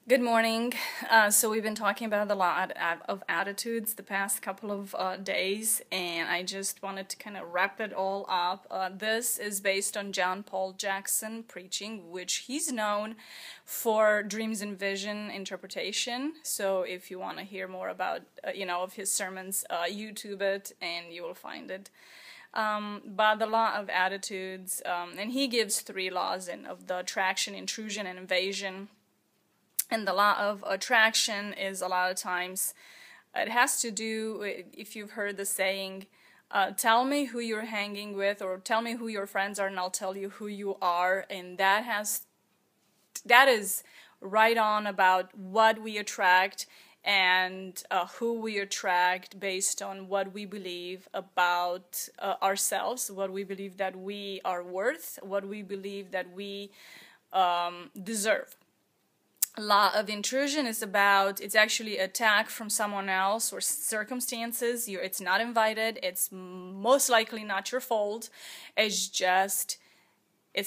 Good morning. So we've been talking about the law of attitudes the past couple of days, and I just wanted to kind of wrap it all up. This is based on John Paul Jackson preaching, which he's known for dreams and vision interpretation. So if you want to hear more about, of his sermons, YouTube it, and you will find it. But the law of attitudes, and he gives three laws of the attraction, intrusion, and invasion. And the law of attraction is a lot of times, it has to do, if you've heard the saying, tell me who you're hanging with, or tell me who your friends are and I'll tell you who you are. And that is right on about what we attract and who we attract based on what we believe about ourselves, what we believe that we are worth, what we believe that we deserve. Law of intrusion is about, it's actually attack from someone else or circumstances. It's not invited, it's most likely not your fault, it's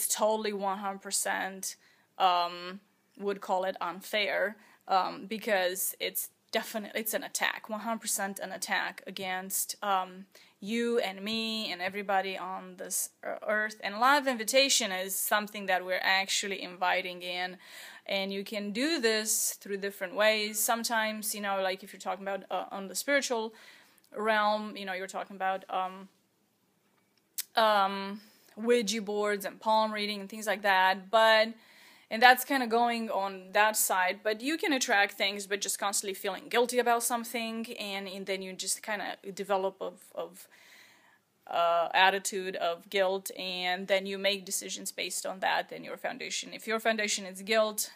totally 100% would call it unfair, because it's an attack, 100% an attack against you and me and everybody on this earth. And law of invitation is something that we're actually inviting in, and you can do this through different ways. Sometimes, like if you're talking about on the spiritual realm, you're talking about Ouija boards and palm reading and things like that, and that's kind of going on that side. But you can attract things but just constantly feeling guilty about something, and then you just kind of develop of attitude of guilt, and then you make decisions based on that. And your foundation, if your foundation is guilt,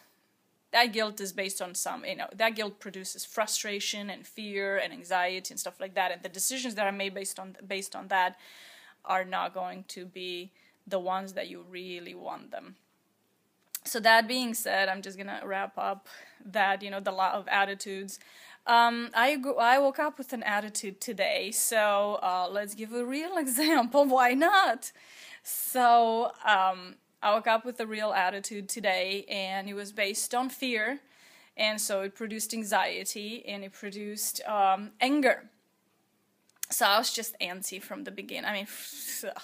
that guilt is based on that guilt produces frustration and fear and anxiety and stuff like that, and the decisions that are made based on that are not going to be the ones that you really want them. So that being said, I'm just gonna wrap up that, the law of attitudes. I woke up with an attitude today, so let's give a real example. Why not? So I woke up with a real attitude today, and it was based on fear, and so it produced anxiety, and it produced anger. So I was just antsy from the beginning. I mean, ugh.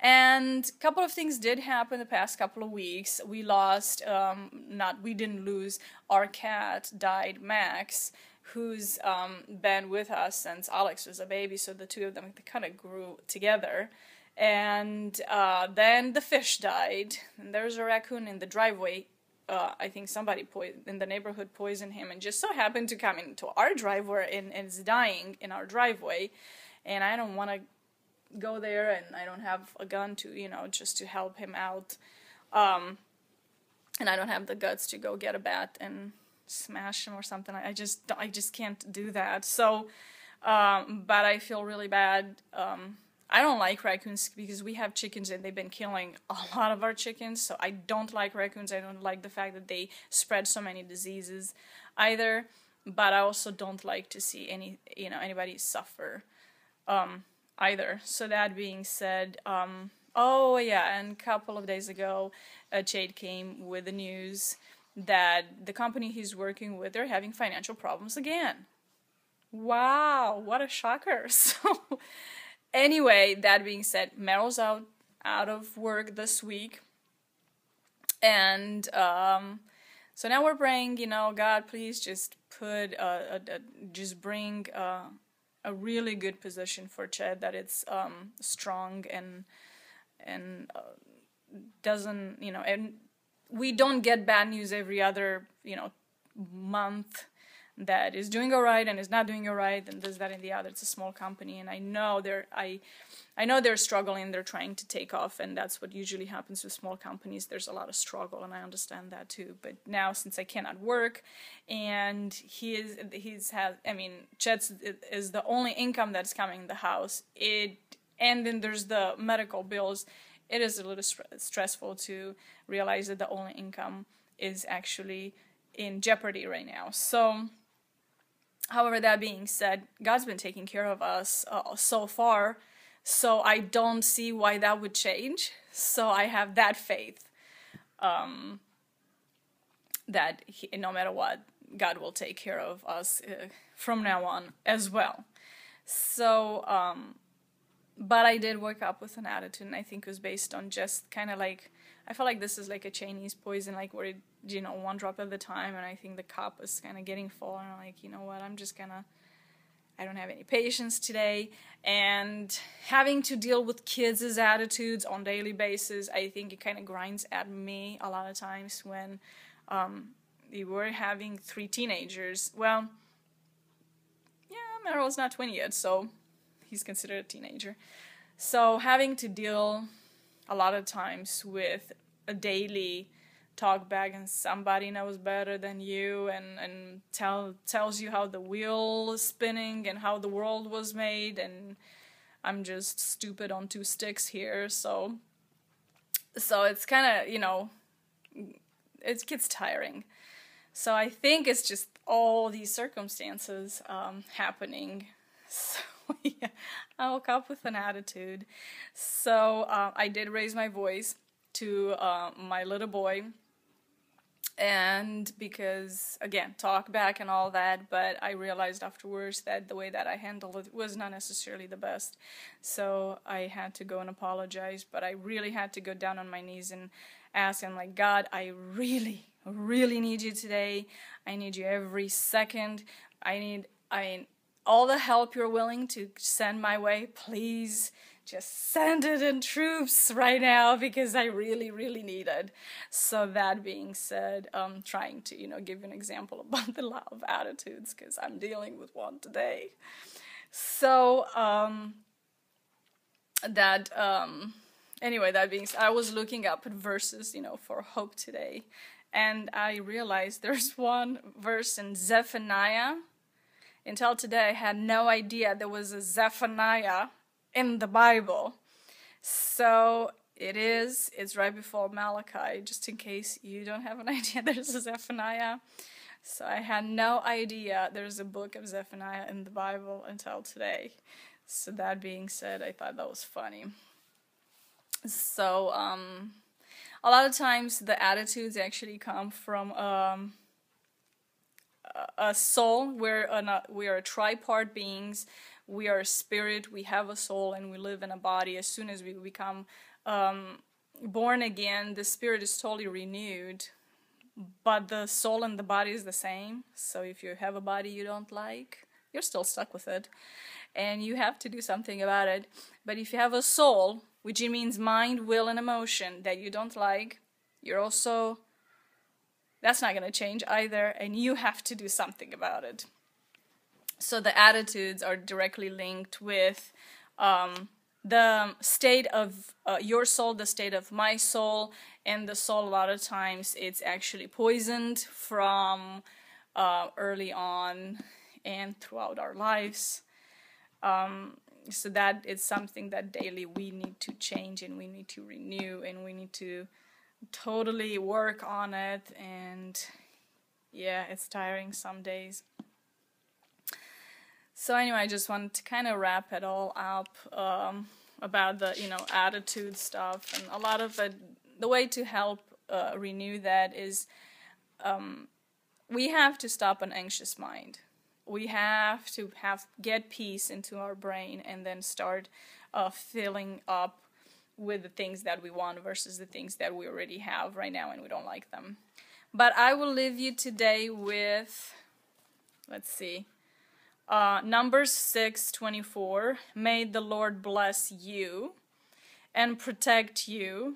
And a couple of things did happen the past couple of weeks. We we didn't lose. Our cat died, Max, who's been with us since Alex was a baby, so the two of them kind of grew together. And then the fish died, and there's a raccoon in the driveway. I think somebody in the neighborhood poisoned him, and just so happened to come into our driveway and is dying in our driveway. And I don't want to go there, and I don't have a gun to, just to help him out. And I don't have the guts to go get a bat and smash him or something. I just can't do that. So, but I feel really bad. I don't like raccoons because we have chickens and they've been killing a lot of our chickens. So I don't like raccoons. I don't like the fact that they spread so many diseases either. But I also don't like to see anybody suffer either. So that being said, oh yeah, and a couple of days ago, Jade came with the news that the company he's working with, they're having financial problems again. Wow, what a shocker. So anyway, that being said, Meryl's out of work this week, and so now we're praying, God, please just put just bring a really good position for Chad, that it's strong and doesn't, and we don't get bad news every other month that is doing all right and is not doing all right and this, that, and the other. It's a small company, and I know they're struggling. They're trying to take off, and that's what usually happens with small companies. There's a lot of struggle, and I understand that too. But now, since I cannot work, and Chet is the only income that's coming in the house. And then there's the medical bills. It is a little stressful to realize that the only income is actually in jeopardy right now. So, however, that being said, God's been taking care of us so far, so I don't see why that would change. So I have that faith that no matter what, God will take care of us from now on as well. So, but I did wake up with an attitude, and I think it was based on just kind of like, I feel like this is like a Chinese poison, like where, one drop at a time, and I think the cup is kind of getting full, and I'm like, you know what, I don't have any patience today, and having to deal with kids' attitudes on a daily basis, I think it kind of grinds at me a lot of times when we were having 3 teenagers. Well, yeah, Meryl's not 20 yet, so he's considered a teenager. So having to deal a lot of times with a daily talk back, and somebody knows better than you, and tells you how the wheel is spinning and how the world was made, and I'm just stupid on 2 sticks here. So it's kind of, it gets tiring. So I think it's just all these circumstances happening. So yeah, I woke up with an attitude. So I did raise my voice to my little boy, and because, again, talk back and all that, but I realized afterwards that the way that I handled it was not necessarily the best. So I had to go and apologize, but I really had to go down on my knees and ask him, like, God, I really, really need you today. I need you every second. I mean, all the help you're willing to send my way, please just send it in troops right now, because I really, really need it. So that being said, trying to, give you an example about the law of attitudes, because I'm dealing with one today. So, anyway, that being said, I was looking up at verses, for hope today, and I realized there's one verse in Zephaniah. Until today, I had no idea there was a Zephaniah in the Bible. So it's right before Malachi, just in case you don't have an idea there's a Zephaniah. So I had no idea there's a book of Zephaniah in the Bible until today. So that being said, I thought that was funny. So a lot of times the attitudes actually come from a soul. We are tripart beings. We are a spirit, we have a soul, and we live in a body. As soon as we become born again, the spirit is totally renewed, but the soul and the body is the same. So if you have a body you don't like, you're still stuck with it, and you have to do something about it. But if you have a soul, which means mind, will, and emotion, that you don't like, that's not going to change either, and you have to do something about it. So the attitudes are directly linked with the state of your soul, the state of my soul, and the soul, a lot of times, it's actually poisoned from early on and throughout our lives. So that is something that daily we need to change, and we need to renew, and we need to totally work on it. And yeah, it's tiring some days. So anyway, I just wanted to kind of wrap it all up about the attitude stuff, and a lot of it. The way to help renew that is we have to stop an anxious mind. We have to get peace into our brain, and then start filling up with the things that we want versus the things that we already have right now and we don't like them. But I will leave you today with, let's see, Numbers 6:24. May the Lord bless you and protect you.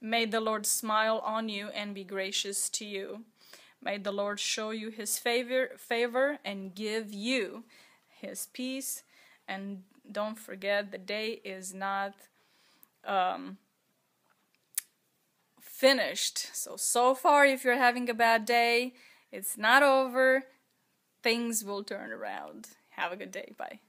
May the Lord smile on you and be gracious to you. May the Lord show you his favor and give you his peace. And don't forget, the day is not finished. So far, if you're having a bad day, it's not over. Things will turn around. Have a good day. Bye.